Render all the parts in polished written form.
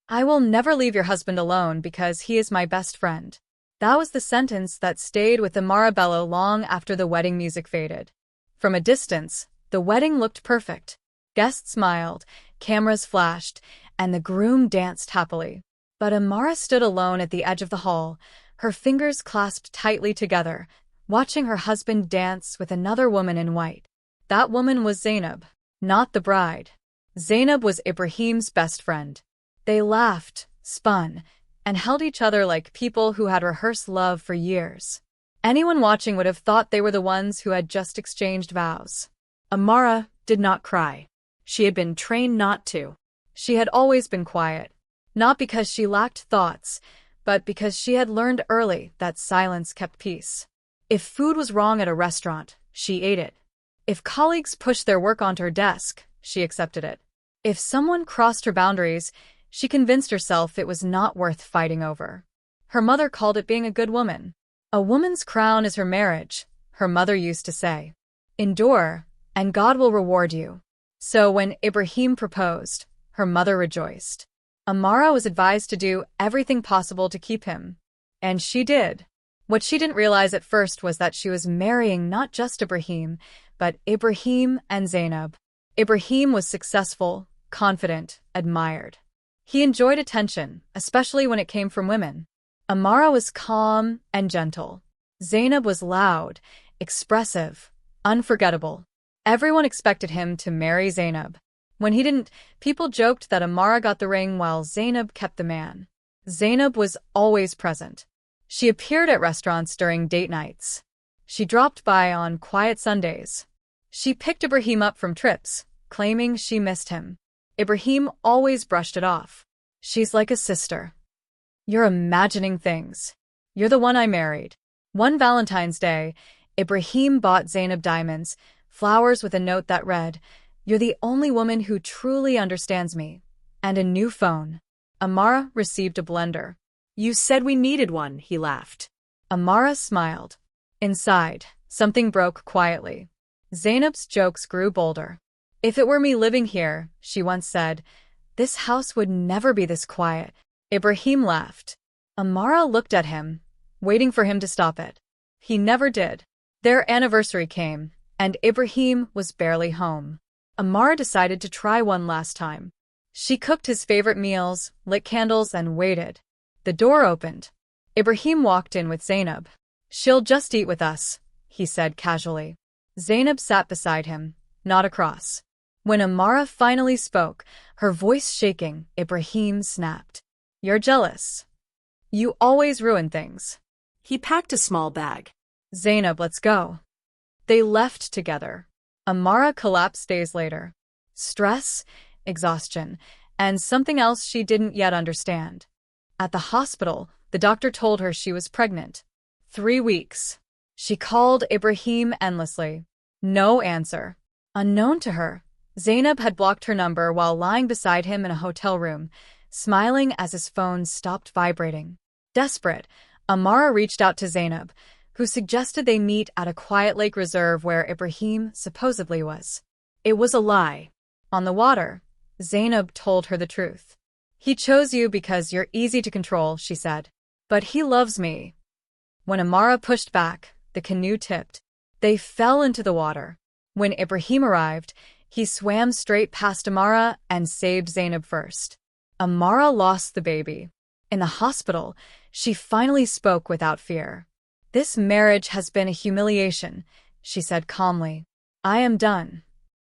I will never leave your husband alone because he is my best friend. That was the sentence that stayed with Marabello long after the wedding music faded. From a distance, the wedding looked perfect. Guests smiled, cameras flashed, and the groom danced happily. But Amara stood alone at the edge of the hall, her fingers clasped tightly together, watching her husband dance with another woman in white. That woman was Zainab, not the bride. Zainab was Ibrahim's best friend. They laughed, spun, and held each other like people who had rehearsed love for years. Anyone watching would have thought they were the ones who had just exchanged vows. Amara did not cry. She had been trained not to. She had always been quiet, not because she lacked thoughts, but because she had learned early that silence kept peace. If food was wrong at a restaurant, she ate it. If colleagues pushed their work onto her desk, she accepted it. If someone crossed her boundaries, she convinced herself it was not worth fighting over. Her mother called it being a good woman. A woman's crown is her marriage, her mother used to say. Endure, and God will reward you. So when Ibrahim proposed, her mother rejoiced. Amara was advised to do everything possible to keep him. And she did. What she didn't realize at first was that she was marrying not just Ibrahim, but Ibrahim and Zainab. Ibrahim was successful, confident, admired. He enjoyed attention, especially when it came from women. Amara was calm and gentle. Zainab was loud, expressive, unforgettable. Everyone expected him to marry Zainab. When he didn't, people joked that Amara got the ring while Zainab kept the man. Zainab was always present. She appeared at restaurants during date nights. She dropped by on quiet Sundays. She picked Ibrahim up from trips, claiming she missed him. Ibrahim always brushed it off. She's like a sister. You're imagining things. You're the one I married. One Valentine's Day, Ibrahim bought Zainab diamonds, flowers with a note that read, "You're the only woman who truly understands me," and a new phone. Amara received a blender. You said we needed one, he laughed. Amara smiled. Inside, something broke quietly. Zainab's jokes grew bolder. If it were me living here, she once said, this house would never be this quiet. Ibrahim laughed. Amara looked at him, waiting for him to stop it. He never did. Their anniversary came, and Ibrahim was barely home. Amara decided to try one last time. She cooked his favorite meals, lit candles, and waited. The door opened. Ibrahim walked in with Zainab. She'll just eat with us, he said casually. Zainab sat beside him, not across. When Amara finally spoke, her voice shaking, Ibrahim snapped. You're jealous. You always ruin things. He packed a small bag. Zainab, let's go. They left together. Amara collapsed days later. Stress, exhaustion, and something else she didn't yet understand. At the hospital, the doctor told her she was pregnant. 3 weeks. She called Ibrahim endlessly. No answer. Unknown to her, Zainab had blocked her number while lying beside him in a hotel room, smiling as his phone stopped vibrating. Desperate, Amara reached out to Zainab, who suggested they meet at a quiet lake reserve where Ibrahim supposedly was. It was a lie. On the water, Zainab told her the truth. He chose you because you're easy to control, she said. But he loves me. When Amara pushed back, the canoe tipped. They fell into the water. When Ibrahim arrived, he swam straight past Amara and saved Zainab first. Amara lost the baby. In the hospital, she finally spoke without fear. This marriage has been a humiliation, she said calmly. I am done.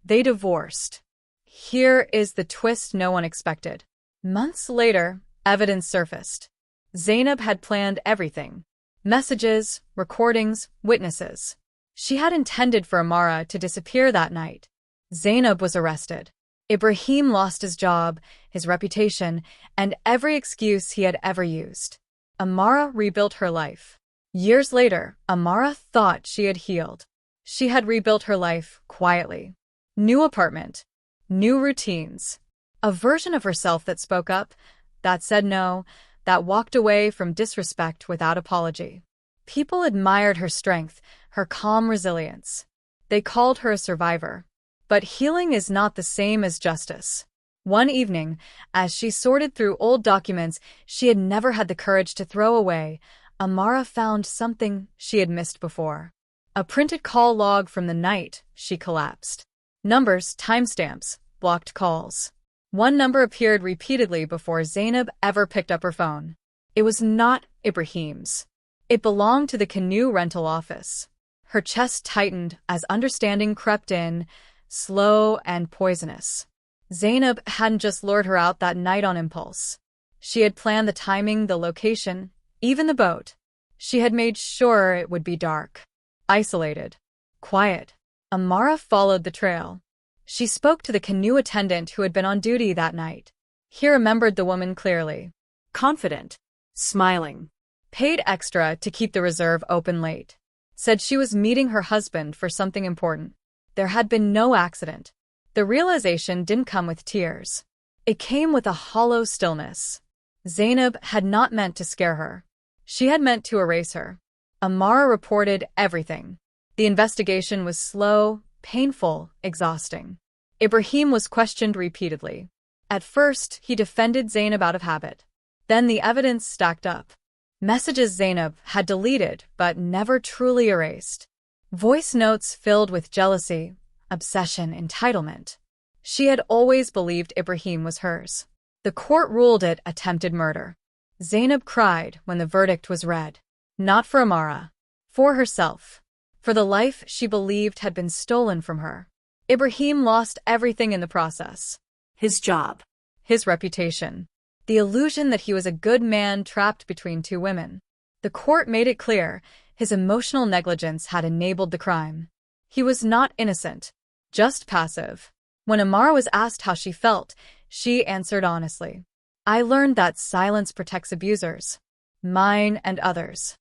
They divorced. Here is the twist no one expected. Months later, evidence surfaced. Zainab had planned everything. Messages, recordings, witnesses. She had intended for Amara to disappear that night. Zainab was arrested. Ibrahim lost his job, his reputation, and every excuse he had ever used. Amara rebuilt her life. Years later, Amara thought she had healed. She had rebuilt her life quietly. New apartment. New routines. A version of herself that spoke up, that said no, that walked away from disrespect without apology. People admired her strength, her calm resilience. They called her a survivor. But healing is not the same as justice. One evening, as she sorted through old documents she had never had the courage to throw away, Amara found something she had missed before. A printed call log from the night she collapsed. Numbers, timestamps, blocked calls. One number appeared repeatedly before Zainab ever picked up her phone. It was not Ibrahim's. It belonged to the canoe rental office. Her chest tightened as understanding crept in, slow and poisonous. Zainab hadn't just lured her out that night on impulse. She had planned the timing, the location, even the boat. She had made sure it would be dark, isolated, quiet. Amara followed the trail. She spoke to the canoe attendant who had been on duty that night. He remembered the woman clearly. Confident. Smiling. Paid extra to keep the reserve open late. Said she was meeting her husband for something important. There had been no accident. The realization didn't come with tears. It came with a hollow stillness. Zainab had not meant to scare her. She had meant to erase her. Amara reported everything. The investigation was slow, painful, exhausting. Ibrahim was questioned repeatedly. At first, he defended Zainab out of habit. Then the evidence stacked up. Messages Zainab had deleted but never truly erased. Voice notes filled with jealousy, obsession, entitlement. She had always believed Ibrahim was hers. The court ruled it attempted murder. Zainab cried when the verdict was read. Not for Amara. For herself. For the life she believed had been stolen from her. Ibrahim lost everything in the process. His job. His reputation. The illusion that he was a good man trapped between two women. The court made it clear his emotional negligence had enabled the crime. He was not innocent, just passive. When Amara was asked how she felt, she answered honestly. I learned that silence protects abusers. Mine and others.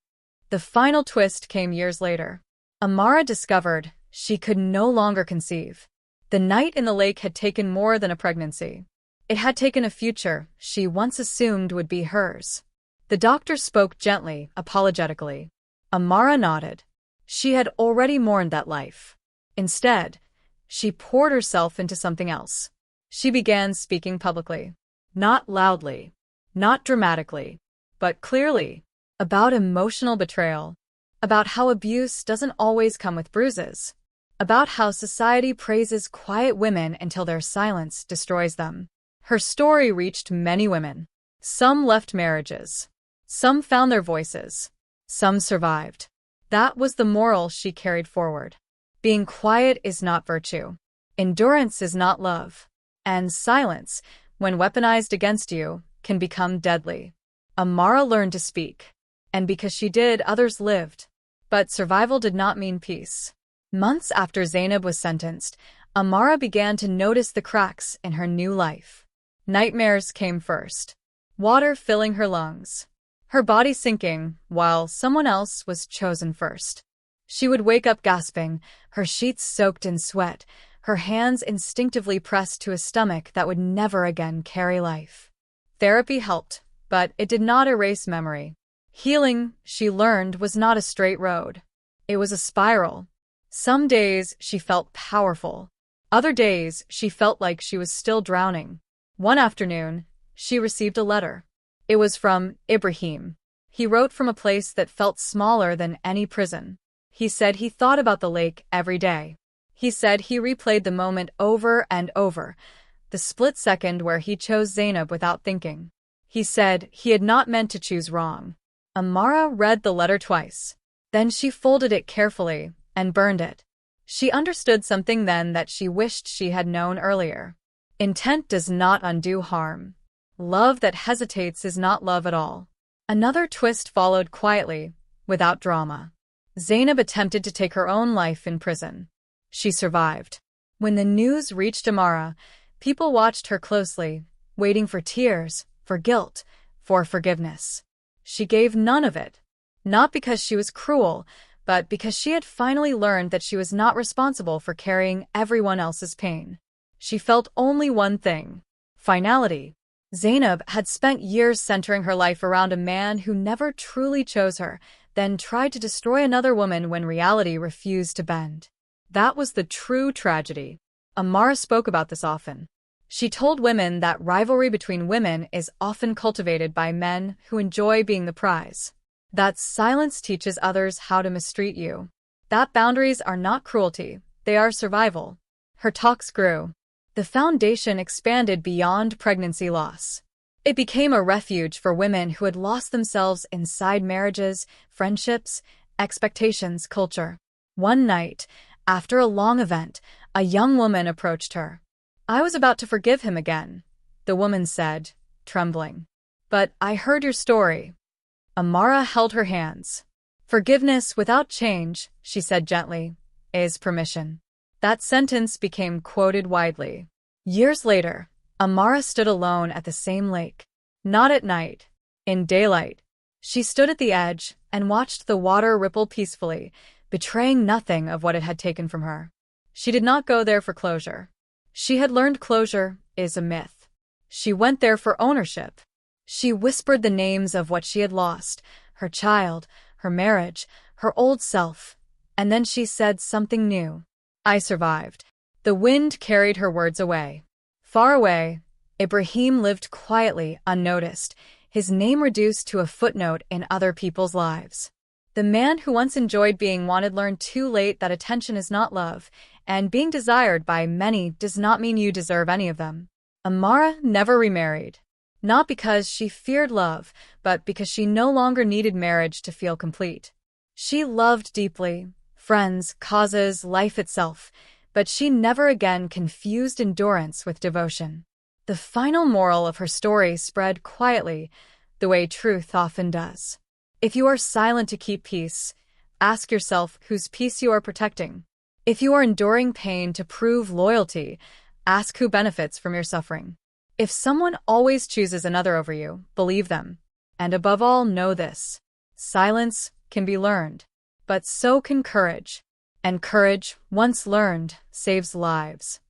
The final twist came years later. Amara discovered she could no longer conceive. The night in the lake had taken more than a pregnancy. It had taken a future she once assumed would be hers. The doctor spoke gently, apologetically. Amara nodded. She had already mourned that life. Instead, she poured herself into something else. She began speaking publicly. Not loudly, not dramatically, but clearly, about emotional betrayal, about how abuse doesn't always come with bruises, about how society praises quiet women until their silence destroys them. Her story reached many women. Some left marriages. Some found their voices. Some survived. That was the moral she carried forward. Being quiet is not virtue. Endurance is not love. And silence, when weaponized against you, can become deadly. Amara learned to speak. And because she did, others lived. But survival did not mean peace. Months after Zainab was sentenced, Amara began to notice the cracks in her new life. Nightmares came first. Water filling her lungs. Her body sinking, while someone else was chosen first. She would wake up gasping, her sheets soaked in sweat, her hands instinctively pressed to a stomach that would never again carry life. Therapy helped, but it did not erase memory. Healing, she learned, was not a straight road. It was a spiral. Some days she felt powerful. Other days she felt like she was still drowning. One afternoon, she received a letter. It was from Ibrahim. He wrote from a place that felt smaller than any prison. He said he thought about the lake every day. He said he replayed the moment over and over, the split second where he chose Zainab without thinking. He said he had not meant to choose wrong. Amara read the letter twice. Then she folded it carefully and burned it. She understood something then that she wished she had known earlier. Intent does not undo harm. Love that hesitates is not love at all. Another twist followed quietly, without drama. Zainab attempted to take her own life in prison. She survived. When the news reached Amara, people watched her closely, waiting for tears, for guilt, for forgiveness. She gave none of it. Not because she was cruel, but because she had finally learned that she was not responsible for carrying everyone else's pain. She felt only one thing: finality. Zainab had spent years centering her life around a man who never truly chose her, then tried to destroy another woman when reality refused to bend. That was the true tragedy. Amara spoke about this often. She told women that rivalry between women is often cultivated by men who enjoy being the prize. That silence teaches others how to mistreat you. That boundaries are not cruelty, they are survival. Her talks grew. The foundation expanded beyond pregnancy loss. It became a refuge for women who had lost themselves inside marriages, friendships, expectations, culture. One night, after a long event, a young woman approached her. "I was about to forgive him again," the woman said, trembling. "But I heard your story." Amara held her hands. "Forgiveness without change," she said gently, "is permission." That sentence became quoted widely. Years later, Amara stood alone at the same lake. Not at night. In daylight. She stood at the edge and watched the water ripple peacefully, betraying nothing of what it had taken from her. She did not go there for closure. She had learned closure is a myth. She went there for ownership. She whispered the names of what she had lost, her child, her marriage, her old self, and then she said something new. "I survived." The wind carried her words away. Far away, Ibrahim lived quietly, unnoticed, his name reduced to a footnote in other people's lives. The man who once enjoyed being wanted learned too late that attention is not love, and being desired by many does not mean you deserve any of them. Amara never remarried. Not because she feared love, but because she no longer needed marriage to feel complete. She loved deeply, friends, causes, life itself, but she never again confused endurance with devotion. The final moral of her story spread quietly, the way truth often does. If you are silent to keep peace, ask yourself whose peace you are protecting. If you are enduring pain to prove loyalty, ask who benefits from your suffering. If someone always chooses another over you, believe them. And above all, know this: silence can be learned, but so can courage. And courage, once learned, saves lives.